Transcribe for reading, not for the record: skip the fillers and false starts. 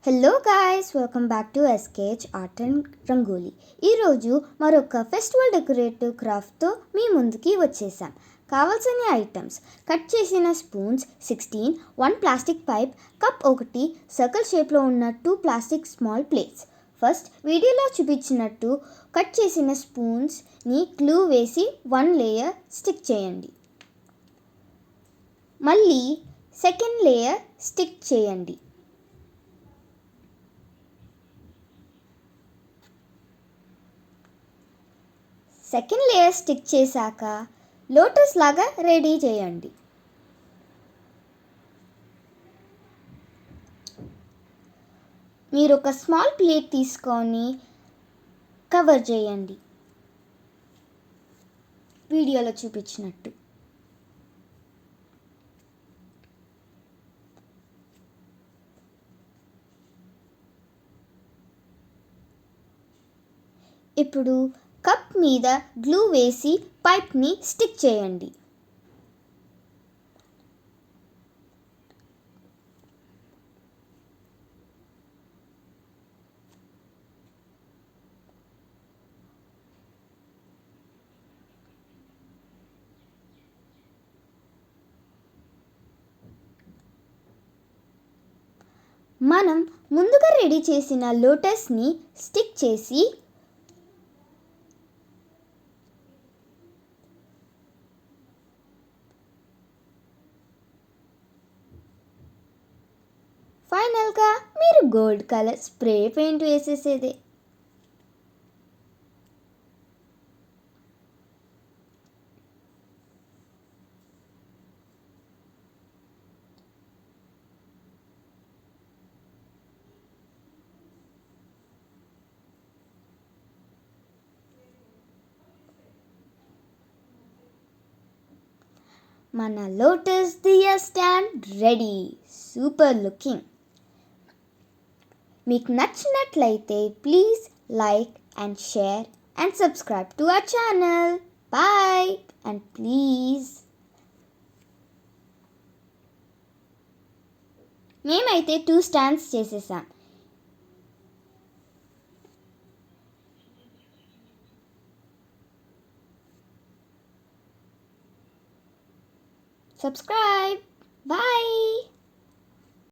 Hello guys, welcome back to SKH art and rangoli. ఈరోజు మరొక festival decorative క్రాఫ్ట్తో మీ ముందుకి వచ్చేసాం. కావాల్సిన ఐటమ్స్: కట్ చేసిన spoons 16, 1 plastic pipe, cup 1, circle షేప్లో ఉన్న 2 ప్లాస్టిక్ స్మాల్ ప్లేట్స్. ఫస్ట్ వీడియోలో చూపించినట్టు కట్ చేసిన స్పూన్స్ని గ్లూ వేసి 1 లేయర్ స్టిక్ చేయండి. మళ్ళీ సెకండ్ లేయర్ స్టిక్ చేయండి. సెకండ్ లేయర్ స్టిక్ చేశాక లోటస్ లాగా రెడీ చేయండి. మీరు ఒక స్మాల్ ప్లేట్ తీసుకొని కవర్ చేయండి వీడియోలో చూపించినట్టు. ఇప్పుడు కప్ మీద గ్లూ వేసి పైప్ని స్టిక్ చేయండి. మనం ముందుగా రెడీ చేసిన లోటస్ని స్టిక్ చేసి ఫైనల్గా మీరు గోల్డ్ కలర్ స్ప్రే పెయింట్ వేసేసేదే. మన lotus diya stand ready. Super looking. మీకు నచ్చినట్లయితే please like and share and subscribe to our channel. Bye and please. మేమైతే 2 స్టాండ్స్ చేసేసాం. Subscribe. Bye.